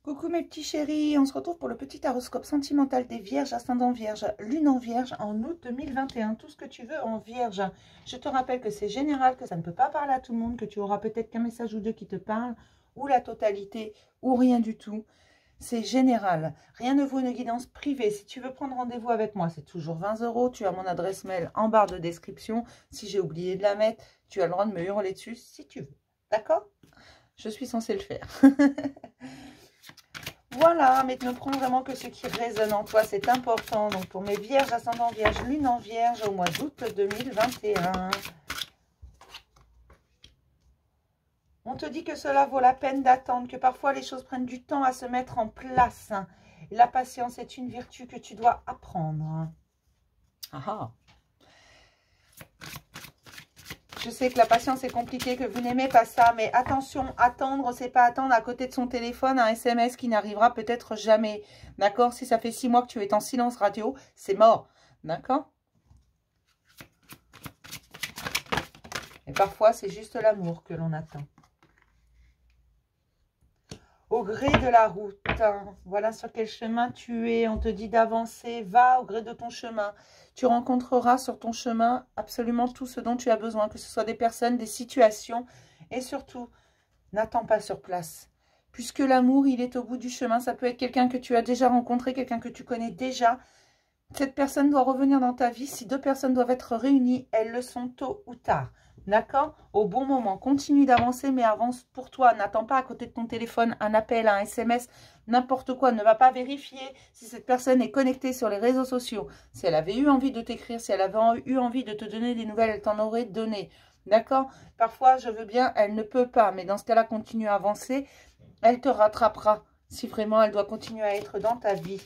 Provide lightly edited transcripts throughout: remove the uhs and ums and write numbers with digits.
Coucou mes petits chéris, on se retrouve pour le petit horoscope sentimental des Vierges, ascendant Vierge, Lune en Vierge en août 2021. Tout ce que tu veux en Vierge. Je te rappelle que c'est général, que ça ne peut pas parler à tout le monde, que tu auras peut-être qu'un message ou deux qui te parle, ou la totalité, ou rien du tout. C'est général. Rien ne vaut une guidance privée. Si tu veux prendre rendez-vous avec moi, c'est toujours 20 €. Tu as mon adresse mail en barre de description. Si j'ai oublié de la mettre, tu as le droit de me hurler dessus si tu veux. D'accord? Je suis censée le faire. Voilà, mais ne prends vraiment que ce qui résonne en toi, c'est important. Donc pour mes Vierges, ascendant Vierge, Lune en Vierge au mois d'août 2021. On te dit que cela vaut la peine d'attendre, que parfois les choses prennent du temps à se mettre en place. La patience est une vertu que tu dois apprendre. Ah ah. Je sais que la patience est compliquée, que vous n'aimez pas ça, mais attention, attendre, c'est pas attendre à côté de son téléphone un SMS qui n'arrivera peut-être jamais. D'accord? Si ça fait 6 mois que tu es en silence radio, c'est mort. D'accord? Et parfois, c'est juste l'amour que l'on attend. Au gré de la route, hein, voilà sur quel chemin tu es. On te dit d'avancer, va au gré de ton chemin. Tu rencontreras sur ton chemin absolument tout ce dont tu as besoin, que ce soit des personnes, des situations. Et surtout, n'attends pas sur place. Puisque l'amour, il est au bout du chemin. Ça peut être quelqu'un que tu as déjà rencontré, quelqu'un que tu connais déjà. Cette personne doit revenir dans ta vie. Si deux personnes doivent être réunies, elles le sont tôt ou tard. D'accord? Au bon moment. Continue d'avancer, mais avance pour toi. N'attends pas à côté de ton téléphone un appel, un SMS, n'importe quoi. Ne va pas vérifier si cette personne est connectée sur les réseaux sociaux. Si elle avait eu envie de t'écrire, si elle avait eu envie de te donner des nouvelles, elle t'en aurait donné. D'accord? Parfois, je veux bien, elle ne peut pas. Mais dans ce cas-là, continue à avancer. Elle te rattrapera si vraiment elle doit continuer à être dans ta vie.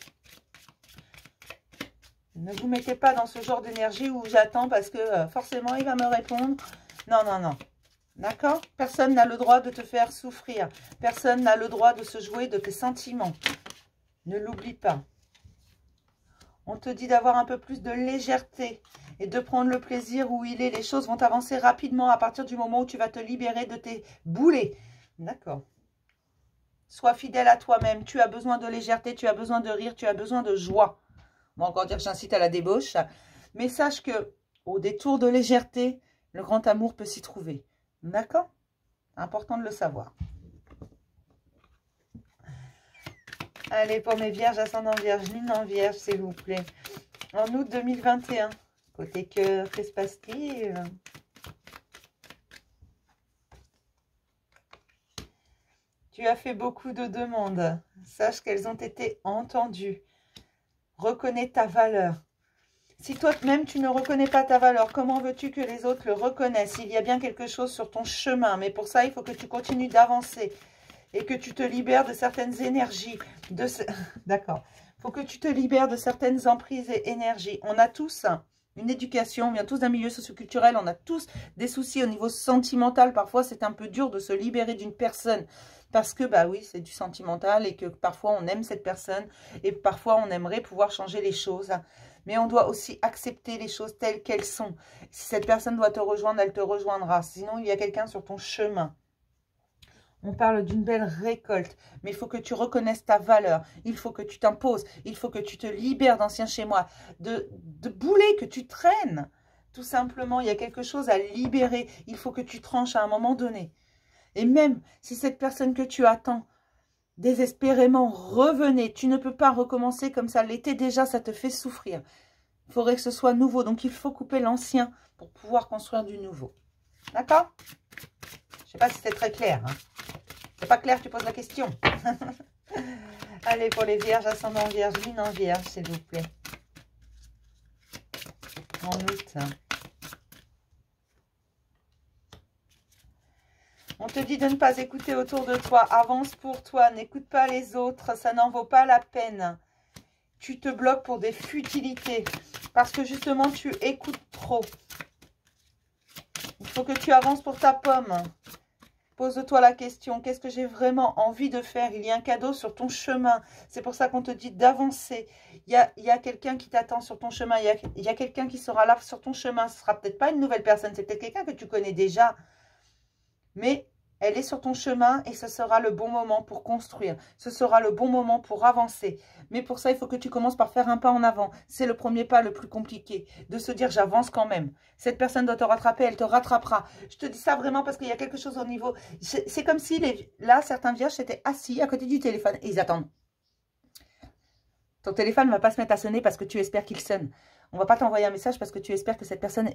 Ne vous mettez pas dans ce genre d'énergie où j'attends parce que forcément, il va me répondre. Non, non, non. D'accord? Personne n'a le droit de te faire souffrir. Personne n'a le droit de se jouer de tes sentiments. Ne l'oublie pas. On te dit d'avoir un peu plus de légèreté et de prendre le plaisir où il est. Les choses vont avancer rapidement à partir du moment où tu vas te libérer de tes boulets. D'accord? Sois fidèle à toi-même. Tu as besoin de légèreté, tu as besoin de rire, tu as besoin de joie. On va encore dire que j'incite à la débauche. Mais sache que au détour de légèreté, le grand amour peut s'y trouver. D'accord? Important de le savoir. Allez, pour mes Vierges, ascendant Vierge, Lune en Vierge, s'il vous plaît. En août 2021. Côté cœur, que se passe-t-il? Tu as fait beaucoup de demandes. Sache qu'elles ont été entendues. Reconnais ta valeur. Si toi-même, tu ne reconnais pas ta valeur, comment veux-tu que les autres le reconnaissent? Il y a bien quelque chose sur ton chemin, mais pour ça, il faut que tu continues d'avancer et que tu te libères de certaines énergies. D'accord. Il faut que tu te libères de certaines emprises et énergies. On a tous une éducation, on vient tous d'un milieu socioculturel, on a tous des soucis au niveau sentimental. Parfois, c'est un peu dur de se libérer d'une personne parce que, bah oui, c'est du sentimental et que parfois, on aime cette personne et parfois, on aimerait pouvoir changer les choses. Mais on doit aussi accepter les choses telles qu'elles sont. Si cette personne doit te rejoindre, elle te rejoindra. Sinon, il y a quelqu'un sur ton chemin. On parle d'une belle récolte. Mais il faut que tu reconnaisses ta valeur. Il faut que tu t'imposes. Il faut que tu te libères d'anciens chez moi. De boulets que tu traînes. Tout simplement, il y a quelque chose à libérer. Il faut que tu tranches à un moment donné. Et même si cette personne que tu attends, désespérément, revenez. Tu ne peux pas recommencer comme ça l'était déjà, ça te fait souffrir. Il faudrait que ce soit nouveau. Donc, il faut couper l'ancien pour pouvoir construire du nouveau. D'accord? Je ne sais pas si c'est très clair. Hein. C'est pas clair, tu poses la question. Allez, pour les Vierges, ascendant Vierge, Lune en Vierge, s'il vous plaît. En août. On te dit de ne pas écouter autour de toi. Avance pour toi. N'écoute pas les autres. Ça n'en vaut pas la peine. Tu te bloques pour des futilités. Parce que justement, tu écoutes trop. Il faut que tu avances pour ta pomme. Pose-toi la question. Qu'est-ce que j'ai vraiment envie de faire? Il y a un cadeau sur ton chemin. C'est pour ça qu'on te dit d'avancer. Il y a quelqu'un qui t'attend sur ton chemin. Il y a quelqu'un qui sera là sur ton chemin. Ce ne sera peut-être pas une nouvelle personne. C'est peut-être quelqu'un que tu connais déjà. Mais Elle est sur ton chemin et ce sera le bon moment pour construire. Ce sera le bon moment pour avancer. Mais pour ça, il faut que tu commences par faire un pas en avant. C'est le premier pas le plus compliqué. De se dire, j'avance quand même. Cette personne doit te rattraper, elle te rattrapera. Je te dis ça vraiment parce qu'il y a quelque chose au niveau... C'est comme si, là, certains vierges étaient assis à côté du téléphone et ils attendent. Ton téléphone ne va pas se mettre à sonner parce que tu espères qu'il sonne. On ne va pas t'envoyer un message parce que tu espères que cette personne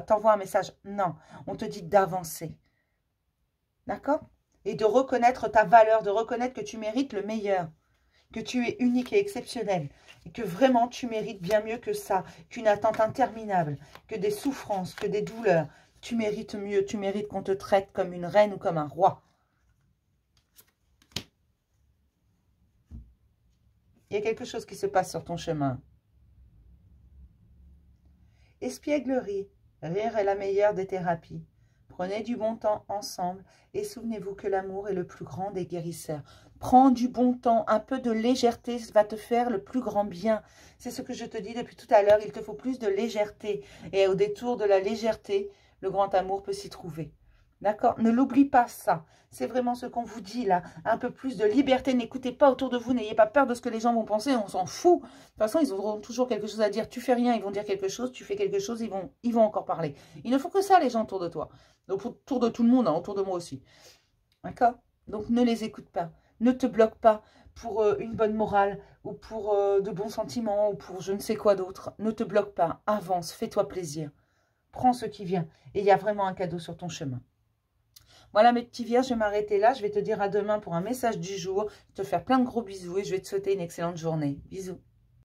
t'envoie un message. Non, on te dit d'avancer. D'accord? Et de reconnaître ta valeur, de reconnaître que tu mérites le meilleur, que tu es unique et exceptionnel, et que vraiment tu mérites bien mieux que ça, qu'une attente interminable, que des souffrances, que des douleurs. Tu mérites mieux, tu mérites qu'on te traite comme une reine ou comme un roi. Il y a quelque chose qui se passe sur ton chemin. Espièglerie, rire est la meilleure des thérapies. Prenez du bon temps ensemble et souvenez-vous que l'amour est le plus grand des guérisseurs. Prends du bon temps, un peu de légèreté va te faire le plus grand bien. C'est ce que je te dis depuis tout à l'heure, il te faut plus de légèreté. Et au détour de la légèreté, le grand amour peut s'y trouver. D'accord? Ne l'oublie pas ça. C'est vraiment ce qu'on vous dit là. Un peu plus de liberté. N'écoutez pas autour de vous. N'ayez pas peur de ce que les gens vont penser. On s'en fout. De toute façon, ils auront toujours quelque chose à dire. Tu fais rien, ils vont dire quelque chose. Tu fais quelque chose, ils vont encore parler. Il ne faut que ça, les gens autour de toi. Donc, autour de tout le monde, hein, autour de moi aussi. D'accord? Donc, ne les écoute pas. Ne te bloque pas pour une bonne morale ou pour de bons sentiments ou pour je ne sais quoi d'autre. Ne te bloque pas. Avance. Fais-toi plaisir. Prends ce qui vient. Et il y a vraiment un cadeau sur ton chemin. Voilà mes petits vierges, je vais m'arrêter là. Je vais te dire à demain pour un message du jour. Je vais te faire plein de gros bisous et je vais te souhaiter une excellente journée. Bisous.